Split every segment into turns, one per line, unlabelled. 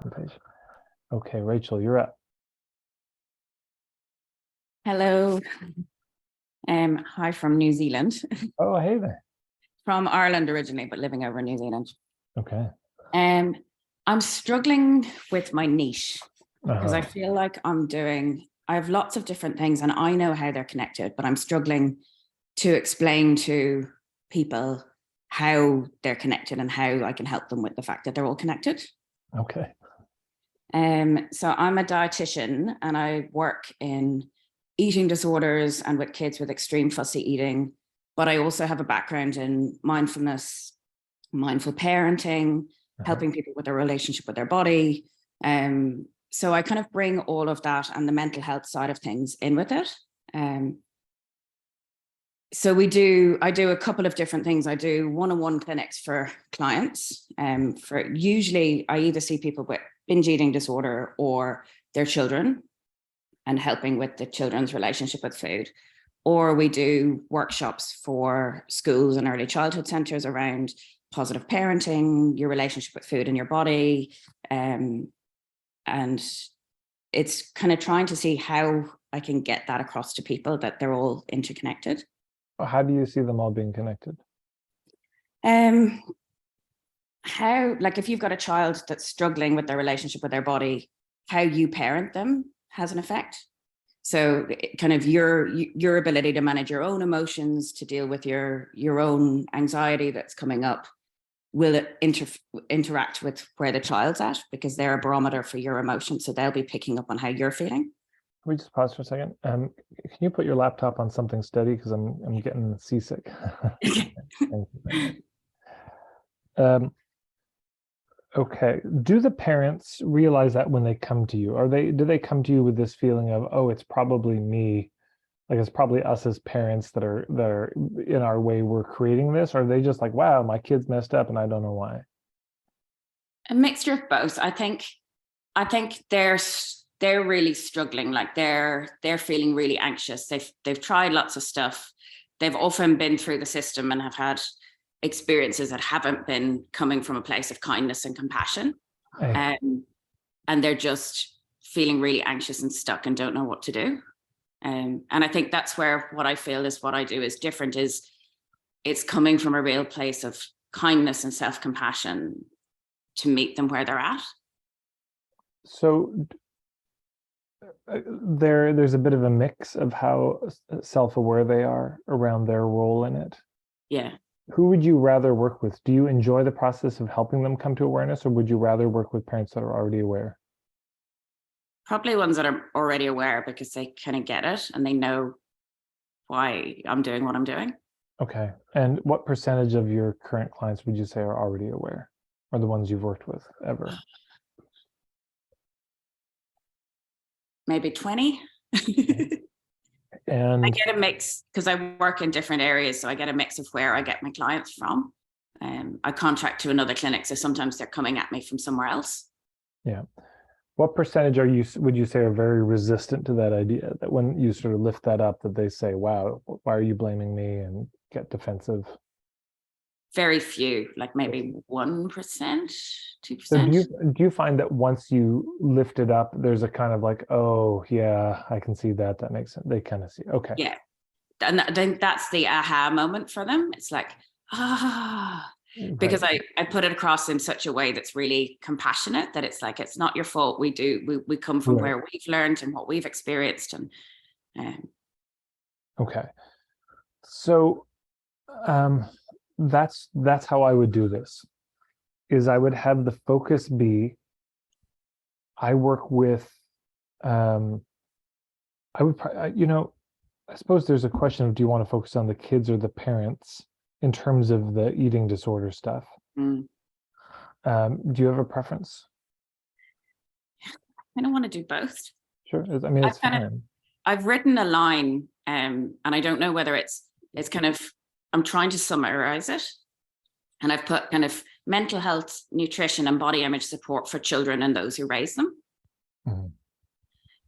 Page. Okay, Rachel, you're up.
Hello. Hi from New Zealand.
Oh, hey there.
From Ireland originally, but living over in New Zealand.
Okay.
I'm struggling with my niche because I
Uh-huh.
feel like I have lots of different things and I know how they're connected, but I'm struggling to explain to people how they're connected and how I can help them with the fact that they're all connected.
Okay.
So I'm a dietitian and I work in eating disorders and with kids with extreme fussy eating, but I also have a background in mindfulness, mindful parenting, helping people with their relationship with their body. So I kind of bring all of that and the mental health side of things in with it. So I do a couple of different things. I do one-on-one clinics for clients. Usually I either see people with binge eating disorder or their children and helping with the children's relationship with food. Or we do workshops for schools and early childhood centers around positive parenting, your relationship with food and your body. And it's kind of trying to see how I can get that across to people that they're all interconnected.
How do you see them all being connected?
Like if you've got a child that's struggling with their relationship with their body, how you parent them has an effect. So kind of your ability to manage your own emotions, to deal with your own anxiety that's coming up, will interact with where the child's at, because they're a barometer for your emotions. So they'll be picking up on how you're feeling.
Can we just pause for a second? Can you put your laptop on something steady? Because I'm getting seasick. Thank you very much. Okay. Do the parents realize that when they come to you? Do they come to you with this feeling of, oh, it's probably me, like it's probably us as parents that are in our way we're creating this? Or are they just like, wow, my kid's messed up and I don't know why?
A mixture of both. I think they're really struggling. Like they're feeling really anxious. They've tried lots of stuff. They've often been through the system and have had experiences that haven't been coming from a place of kindness and compassion.
Hey.
And they're just feeling really anxious and stuck and don't know what to do. And I think that's where what I feel is what I do is different, is it's coming from a real place of kindness and self-compassion to meet them where they're at.
So there's a bit of a mix of how self-aware they are around their role in it.
Yeah.
Who would you rather work with? Do you enjoy the process of helping them come to awareness, or would you rather work with parents that are already aware?
Probably ones that are already aware, because they kind of get it and they know why I'm doing what I'm doing.
Okay. And what percentage of your current clients would you say are already aware, or the ones you've worked with ever?
Maybe 20.
And
I get a mix because I work in different areas. So I get a mix of where I get my clients from. I contract to another clinic. So sometimes they're coming at me from somewhere else.
Yeah. What percentage would you say are very resistant to that idea, that when you sort of lift that up, that they say, wow, why are you blaming me, and get defensive?
Very few, like maybe 1%, 2%.
So do you find that once you lift it up, there's a kind of like, oh yeah, I can see that. That makes sense. They kind of see, okay.
Yeah. And I think that's the aha moment for them. It's like, because I put it across in such a way that's really compassionate, that it's like, it's not your fault. We come from where we've learned and what we've experienced. And
okay. So that's how I would do this, is I would have the focus be, I work with, I would, I suppose there's a question of, do you want to focus on the kids or the parents in terms of the eating disorder stuff? Do you have a preference?
I don't want to do both.
Sure. I mean, it's fine.
I've written a line, and I don't know whether it's kind of, I'm trying to summarize it. And I've put kind of mental health, nutrition, and body image support for children and those who raise them. Mm-hmm.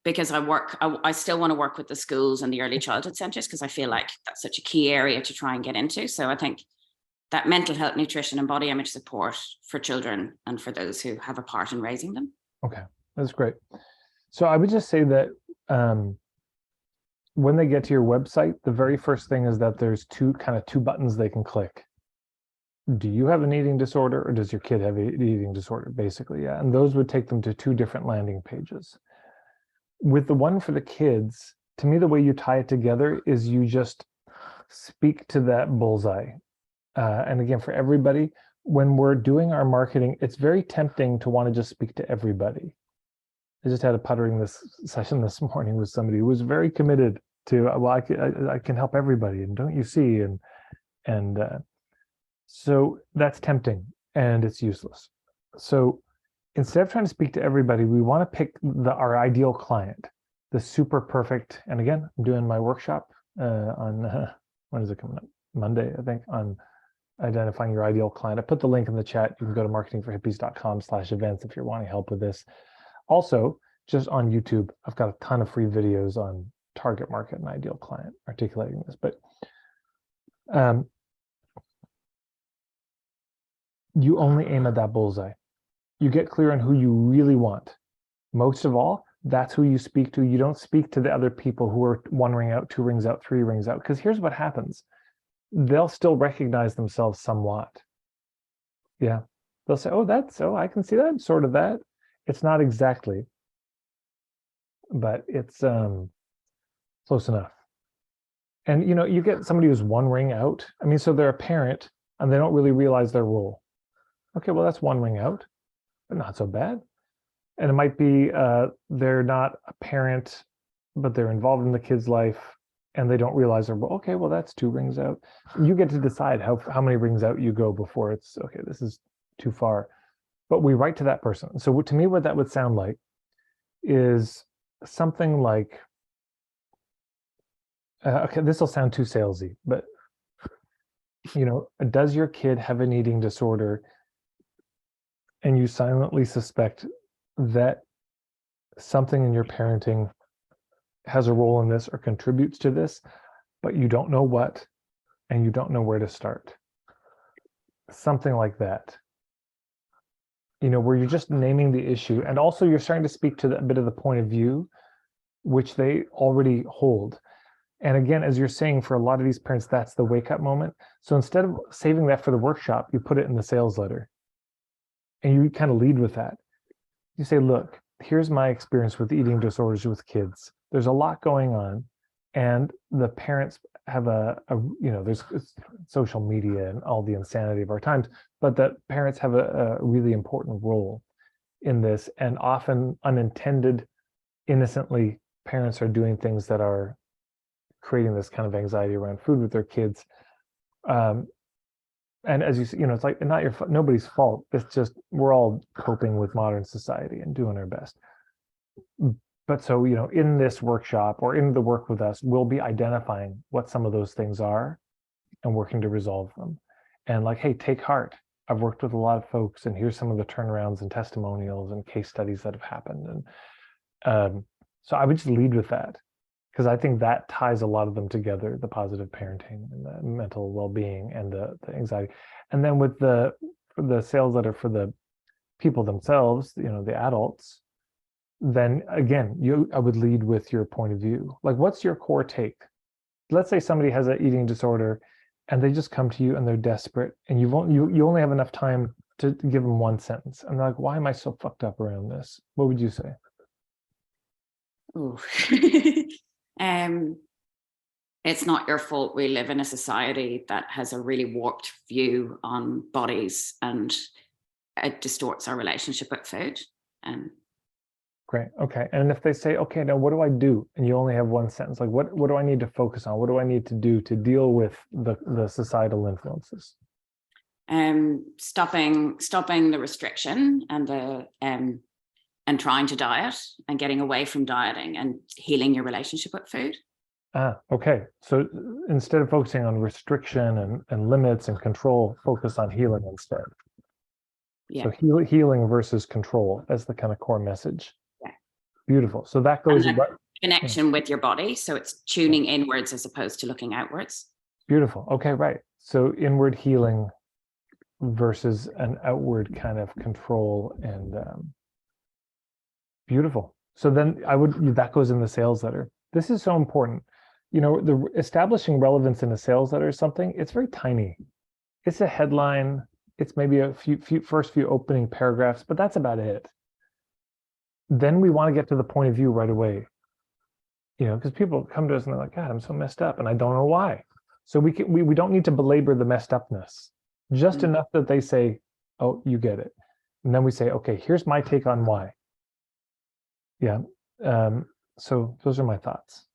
Because I still want to work with the schools and the early childhood centers, because I feel like that's such a key area to try and get into. So I think that mental health, nutrition, and body image support for children and for those who have a part in raising them.
Okay, that's great. So I would just say that when they get to your website, the very first thing is that there's two buttons they can click. Do you have an eating disorder, or does your kid have an eating disorder? Basically, yeah. And those would take them to two different landing pages. With the one for the kids, to me, the way you tie it together is you just speak to that bullseye. And again, for everybody, when we're doing our marketing, it's very tempting to want to just speak to everybody. I just had a puttering this session this morning with somebody who was very committed to, well, I can help everybody, and don't you see? And so that's tempting, and it's useless. So instead of trying to speak to everybody, we want to pick our ideal client, the super perfect. And again, I'm doing my workshop on when is it coming up? Monday, I think, on identifying your ideal client. I put the link in the chat. You can go to marketingforhippies.com/events if you're wanting help with this. Also, just on YouTube, I've got a ton of free videos on target market and ideal client articulating this. But you only aim at that bullseye. You get clear on who you really want. Most of all, that's who you speak to. You don't speak to the other people who are 1 ring out, 2 rings out, 3 rings out. Because here's what happens. They'll still recognize themselves somewhat. Yeah. They'll say, oh, I can see that, sort of that. It's not exactly, but it's close enough. And, you get somebody who's 1 ring out. I mean, so they're a parent and they don't really realize their role. Okay, well, that's 1 ring out, but not so bad. And it might be they're not a parent, but they're involved in the kid's life and they don't realize they're, okay, well, that's 2 rings out. You get to decide how many rings out you go before it's, okay, this is too far. But we write to that person. So to me, what that would sound like is something like, okay, this will sound too salesy, but, does your kid have an eating disorder? And you silently suspect that something in your parenting has a role in this or contributes to this, but you don't know what, and you don't know where to start. Something like that. Where you're just naming the issue, and also you're starting to speak to a bit of the point of view, which they already hold. And again, as you're saying, for a lot of these parents, that's the wake-up moment. So instead of saving that for the workshop, you put it in the sales letter. And you kind of lead with that. You say, look, here's my experience with eating disorders with kids. There's a lot going on, and the parents have there's social media and all the insanity of our times, but the parents have a really important role in this, and often unintended, innocently, parents are doing things that are creating this kind of anxiety around food with their kids. And as you see, it's like not nobody's fault. It's just we're all coping with modern society and doing our best. But so, in this workshop or in the work with us, we'll be identifying what some of those things are and working to resolve them. And like, hey, take heart. I've worked with a lot of folks, and here's some of the turnarounds and testimonials and case studies that have happened. And so I would just lead with that, because I think that ties a lot of them together, the positive parenting and the mental well-being and the anxiety. And then with the sales letter for the people themselves, the adults, then again, I would lead with your point of view. Like, what's your core take? Let's say somebody has an eating disorder and they just come to you and they're desperate, and you only have enough time to give them 1 sentence. And they're like, why am I so fucked up around this? What would you say?
Oh. It's not your fault. We live in a society that has a really warped view on bodies, and it distorts our relationship with food.
Great. Okay. And if they say, okay, now what do I do? And you only have 1 sentence, like what do I need to focus on? What do I need to do to deal with the societal influences?
Stopping the restriction and trying to diet and getting away from dieting and healing your relationship with food.
Okay. So instead of focusing on restriction and limits and control, focus on healing instead.
Yeah.
So healing versus control as the kind of core message.
Yeah.
Beautiful. So that goes
connection with your body. So it's tuning inwards as opposed to looking outwards.
Beautiful. Okay, right. So inward healing versus an outward kind of control and Beautiful. So then that goes in the sales letter. This is so important. The establishing relevance in a sales letter is something, it's very tiny. It's a headline. It's maybe a first few opening paragraphs, but that's about it. Then we want to get to the point of view right away. Because people come to us and they're like, God, I'm so messed up and I don't know why. So we don't need to belabor the messed upness, just enough that they say, oh, you get it. And then we say, okay, here's my take on why. Yeah. So those are my thoughts.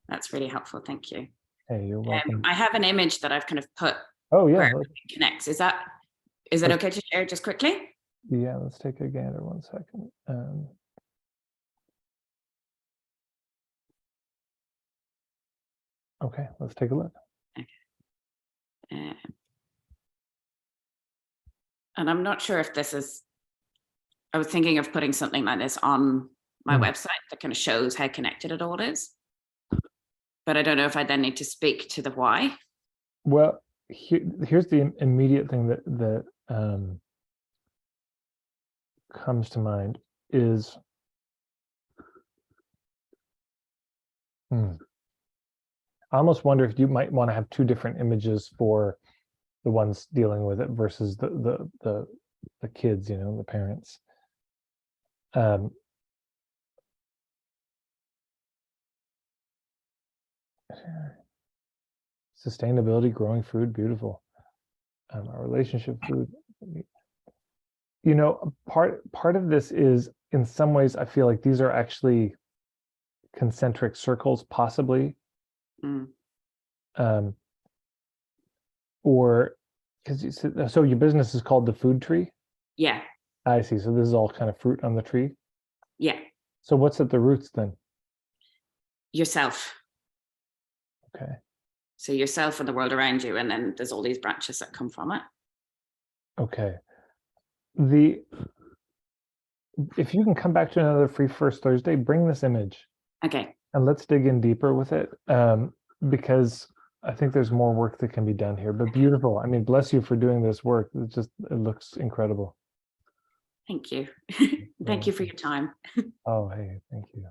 That's really helpful. Thank you.
Hey, you're welcome.
I have an image that I've kind of put.
Oh yeah.
Where it connects. Is it okay to share just quickly?
Yeah, let's take a gander 1 second. Okay, let's take a look.
Okay. And I'm not sure if this is, I was thinking of putting something like this on my website that kind of shows how connected it all is. But I don't know if I then need to speak to the why.
Well, here's the immediate thing that comes to mind is I almost wonder if you might want to have two different images for the ones dealing with it versus the kids, the parents. Sustainability, growing food, beautiful. Our relationship food. Part of this is, in some ways, I feel like these are actually concentric circles, possibly. Or because so your business is called the Food Tree?
Yeah.
I see. So this is all kind of fruit on the tree?
Yeah.
So what's at the roots then?
Yourself.
Okay.
So yourself and the world around you, and then there's all these branches that come from it.
Okay. If you can come back to another Free First Thursday, bring this image. Okay. And let's dig in deeper with it, because I think there's more work that can be done here. But beautiful. I mean, bless you for doing this work. It looks incredible.
Thank you. Thank you for your time.
Oh, hey, thank you.